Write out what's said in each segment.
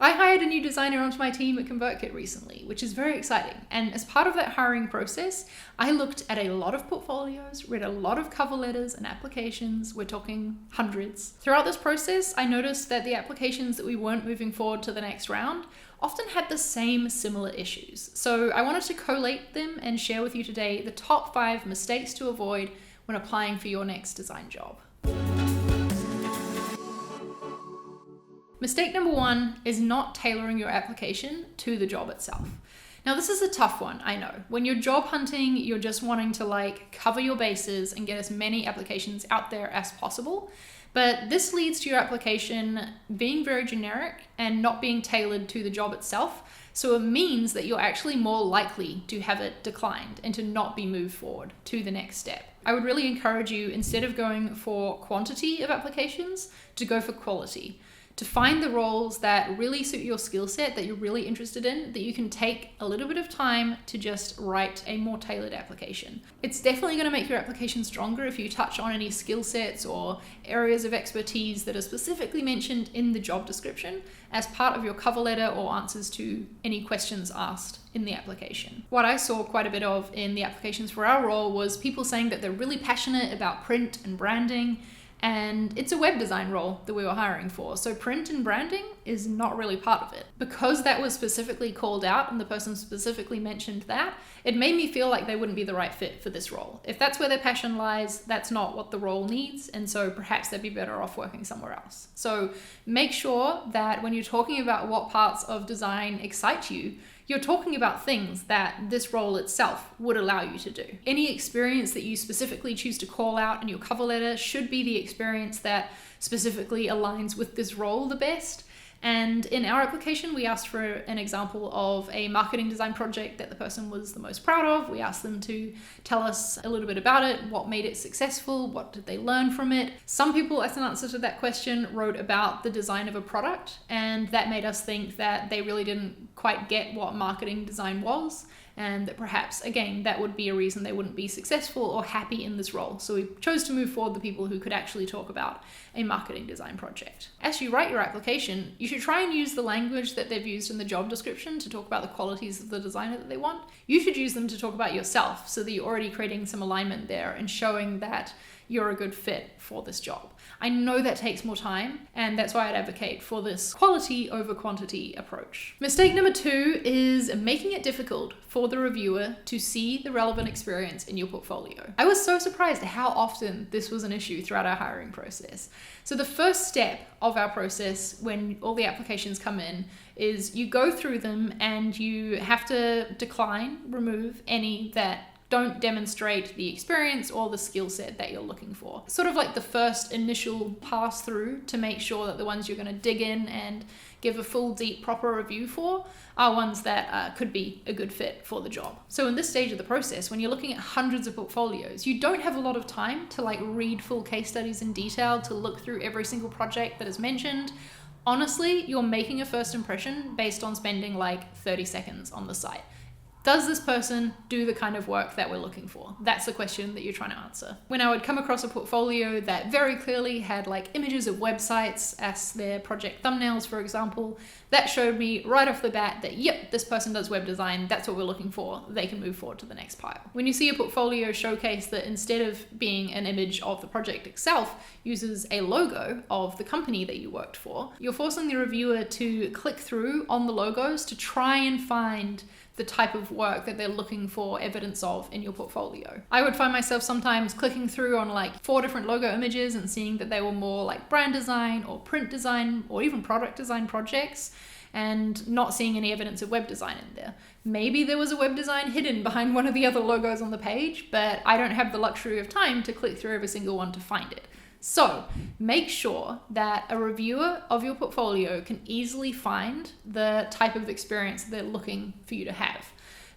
I hired a new designer onto my team at ConvertKit recently, which is very exciting. And as part of that hiring process, I looked at a lot of portfolios, read a lot of cover letters and applications. We're talking hundreds. Throughout this process, I noticed that the applications that we weren't moving forward to the next round often had the same similar issues. So I wanted to collate them and share with you today the top 5 mistakes to avoid when applying for your next design job. Mistake number 1 is not tailoring your application to the job itself. Now, this is a tough one, I know. When you're job hunting, you're just wanting to cover your bases and get as many applications out there as possible. But this leads to your application being very generic and not being tailored to the job itself. So it means that you're actually more likely to have it declined and to not be moved forward to the next step. I would really encourage you, instead of going for quantity of applications, to go for quality. To find the roles that really suit your skill set, that you're really interested in, that you can take a little bit of time to just write a more tailored application. It's definitely going to make your application stronger if you touch on any skill sets or areas of expertise that are specifically mentioned in the job description as part of your cover letter or answers to any questions asked in the application. What I saw quite a bit of in the applications for our role was people saying that they're really passionate about print and branding, and it's a web design role that we were hiring for. So print and branding is not really part of it. Because that was specifically called out and the person specifically mentioned that, it made me feel like they wouldn't be the right fit for this role. If that's where their passion lies, that's not what the role needs. And so perhaps they'd be better off working somewhere else. So make sure that when you're talking about what parts of design excite you, you're talking about things that this role itself would allow you to do. Any experience that you specifically choose to call out in your cover letter should be the experience that specifically aligns with this role the best. And in our application, we asked for an example of a marketing design project that the person was the most proud of. We asked them to tell us a little bit about it, what made it successful, what did they learn from it. Some people, as an answer to that question, wrote about the design of a product, and that made us think that they really didn't quite get what marketing design was, and that perhaps, again, that would be a reason they wouldn't be successful or happy in this role. So we chose to move forward the people who could actually talk about a marketing design project. As you write your application, you should try and use the language that they've used in the job description to talk about the qualities of the designer that they want. You should use them to talk about yourself so that you're already creating some alignment there and showing that you're a good fit for this job. I know that takes more time, and that's why I'd advocate for this quality over quantity approach. Mistake number 2 is making it difficult for the reviewer to see the relevant experience in your portfolio. I was so surprised at how often this was an issue throughout our hiring process. So the first step of our process when all the applications come in is you go through them and you have to remove any that don't demonstrate the experience or the skill set that you're looking for. Sort of like the first initial pass through to make sure that the ones you're going to dig in and give a full, deep, proper review for are ones that could be a good fit for the job. So in this stage of the process, when you're looking at hundreds of portfolios, you don't have a lot of time to read full case studies in detail, to look through every single project that is mentioned. Honestly, you're making a first impression based on spending 30 seconds on the site. Does this person do the kind of work that we're looking for? That's the question that you're trying to answer. When I would come across a portfolio that very clearly had images of websites as their project thumbnails, for example, that showed me right off the bat that, yep, this person does web design. That's what we're looking for. They can move forward to the next pile. When you see a portfolio showcase that instead of being an image of the project itself, uses a logo of the company that you worked for, you're forcing the reviewer to click through on the logos to try and find the type of work that they're looking for evidence of in your portfolio. I would find myself sometimes clicking through on 4 different logo images and seeing that they were more brand design or print design or even product design projects, and not seeing any evidence of web design in there. Maybe there was a web design hidden behind one of the other logos on the page, but I don't have the luxury of time to click through every single one to find it. So make sure that a reviewer of your portfolio can easily find the type of experience they're looking for you to have.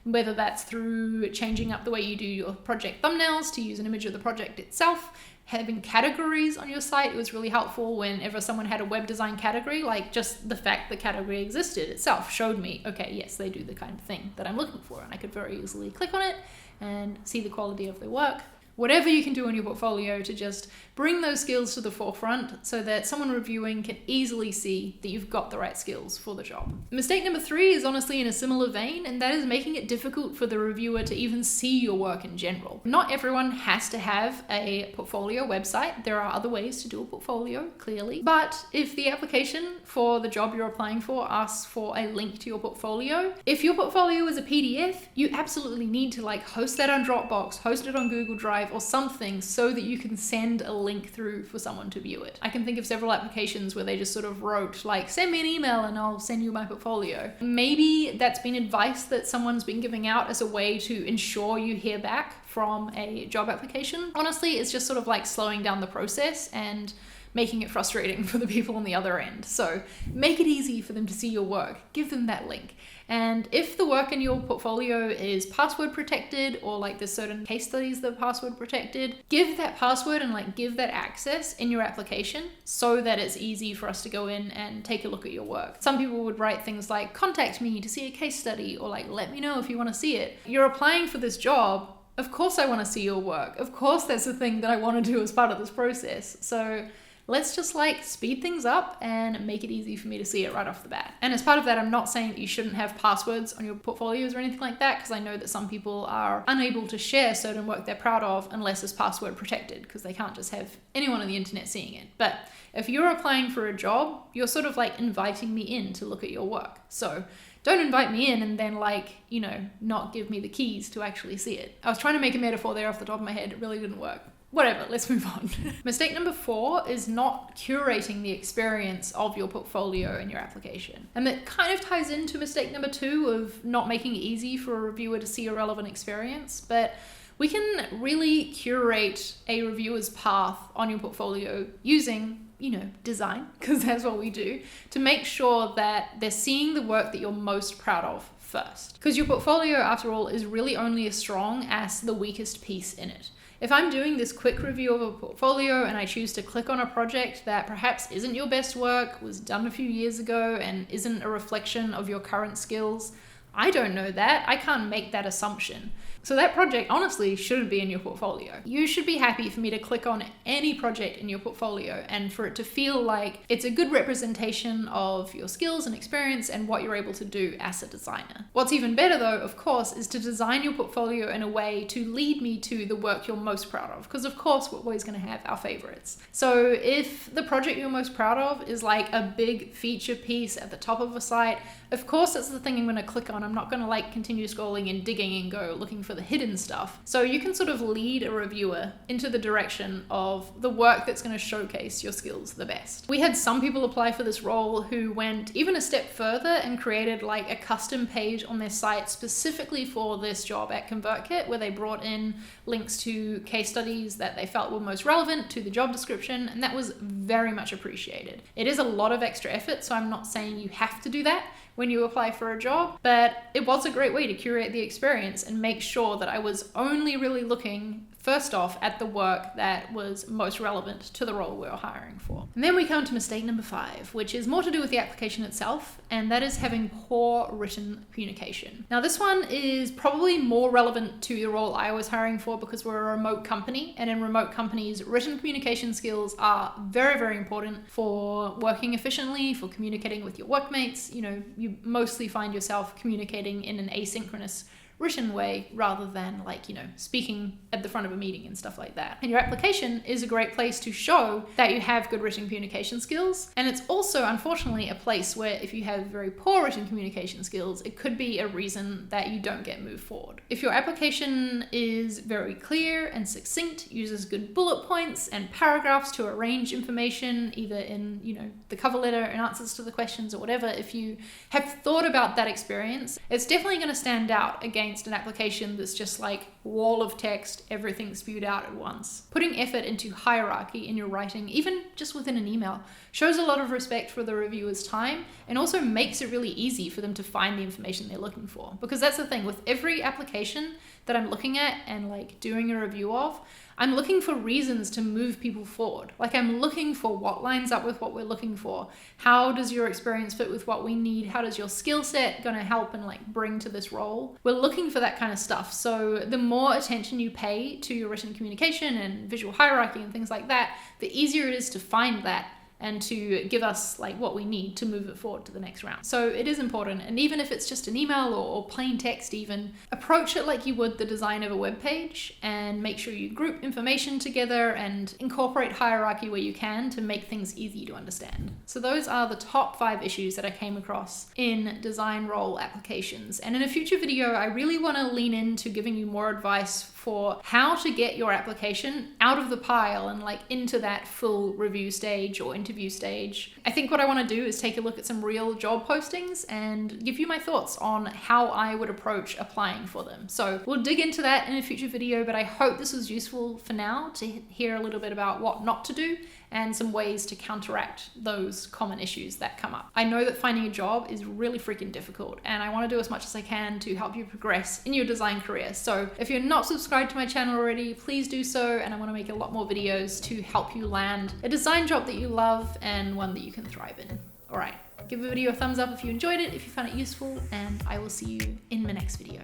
Whether that's through changing up the way you do your project thumbnails to use an image of the project itself, having categories on your site. It was really helpful whenever someone had a web design category, just the fact the category existed itself showed me, okay, yes, they do the kind of thing that I'm looking for. And I could very easily click on it and see the quality of their work. Whatever you can do in your portfolio to just bring those skills to the forefront so that someone reviewing can easily see that you've got the right skills for the job. Mistake number 3 is honestly in a similar vein, and that is making it difficult for the reviewer to even see your work in general. Not everyone has to have a portfolio website. There are other ways to do a portfolio, clearly. But if the application for the job you're applying for asks for a link to your portfolio, if your portfolio is a PDF, you absolutely need to host that on Dropbox, host it on Google Drive or something so that you can send a link through for someone to view it. I can think of several applications where they just sort of wrote send me an email and I'll send you my portfolio. Maybe that's been advice that someone's been giving out as a way to ensure you hear back from a job application. Honestly, it's just sort of slowing down the process and making it frustrating for the people on the other end. So make it easy for them to see your work. Give them that link. And if the work in your portfolio is password protected, or there's certain case studies that are password protected, give that password and give that access in your application so that it's easy for us to go in and take a look at your work. Some people would write things like, contact me to see a case study, or let me know if you want to see it. You're applying for this job. Of course I want to see your work. Of course that's the thing that I want to do as part of this process. So let's just speed things up and make it easy for me to see it right off the bat. And as part of that, I'm not saying that you shouldn't have passwords on your portfolios or anything like that, because I know that some people are unable to share certain work they're proud of unless it's password protected, because they can't just have anyone on the internet seeing it. But if you're applying for a job, you're sort of inviting me in to look at your work. So don't invite me in and then not give me the keys to actually see it. I was trying to make a metaphor there off the top of my head. It really didn't work. Whatever, let's move on. Mistake number 4 is not curating the experience of your portfolio in your application. And that kind of ties into mistake number 2 of not making it easy for a reviewer to see a relevant experience. But we can really curate a reviewer's path on your portfolio using design, because that's what we do, to make sure that they're seeing the work that you're most proud of first. Because your portfolio, after all, is really only as strong as the weakest piece in it. If I'm doing this quick review of a portfolio and I choose to click on a project that perhaps isn't your best work, was done a few years ago, and isn't a reflection of your current skills, I don't know that. I can't make that assumption. So that project honestly shouldn't be in your portfolio. You should be happy for me to click on any project in your portfolio and for it to feel like it's a good representation of your skills and experience and what you're able to do as a designer. What's even better though, of course, is to design your portfolio in a way to lead me to the work you're most proud of, because of course we're always going to have our favorites. So if the project you're most proud of is a big feature piece at the top of a site, of course that's the thing I'm going to click on. I'm not going to continue scrolling and digging and go looking for the hidden stuff. So you can sort of lead a reviewer into the direction of the work that's going to showcase your skills the best. We had some people apply for this role who went even a step further and created a custom page on their site specifically for this job at ConvertKit, where they brought in links to case studies that they felt were most relevant to the job description, and that was very much appreciated. It is a lot of extra effort, so I'm not saying you have to do that when you apply for a job, but it was a great way to curate the experience and make sure that I was only really looking first off at the work that was most relevant to the role we were hiring for. And then we come to mistake number 5, which is more to do with the application itself, and that is having poor written communication. Now this one is probably more relevant to the role I was hiring for because we're a remote company, and in remote companies, written communication skills are very, very important for working efficiently, for communicating with your workmates. You mostly find yourself communicating in an asynchronous written way rather than speaking at the front of a meeting and stuff like that. And your application is a great place to show that you have good written communication skills. And it's also, unfortunately, a place where if you have very poor written communication skills, it could be a reason that you don't get moved forward. If your application is very clear and succinct, uses good bullet points and paragraphs to arrange information, either in, the cover letter and answers to the questions or whatever, if you have thought about that experience, it's definitely going to stand out against an application that's just wall of text, everything spewed out at once. Putting effort into hierarchy in your writing, even just within an email, shows a lot of respect for the reviewer's time and also makes it really easy for them to find the information they're looking for. Because that's the thing, with every application that I'm looking at and doing a review of, I'm looking for reasons to move people forward. I'm looking for what lines up with what we're looking for. How does your experience fit with what we need? How does your skill set going to help and bring to this role? We're looking for that kind of stuff. So the more attention you pay to your written communication and visual hierarchy and things like that, the easier it is to find that and to give us like what we need to move it forward to the next round. So it is important. And even if it's just an email or plain text even, approach it like you would the design of a web page, and make sure you group information together and incorporate hierarchy where you can to make things easy to understand. So those are the top 5 issues that I came across in design role applications. And in a future video, I really want to lean into giving you more advice for how to get your application out of the pile and like into that full review stage or interview stage. I think what I want to do is take a look at some real job postings and give you my thoughts on how I would approach applying for them. So we'll dig into that in a future video, but I hope this was useful for now to hear a little bit about what not to do and some ways to counteract those common issues that come up. I know that finding a job is really freaking difficult, and I want to do as much as I can to help you progress in your design career. So if you're not subscribed to my channel already, please do so, and I want to make a lot more videos to help you land a design job that you love and one that you can thrive in. All right, give the video a thumbs up if you enjoyed it, if you found it useful, and I will see you in my next video.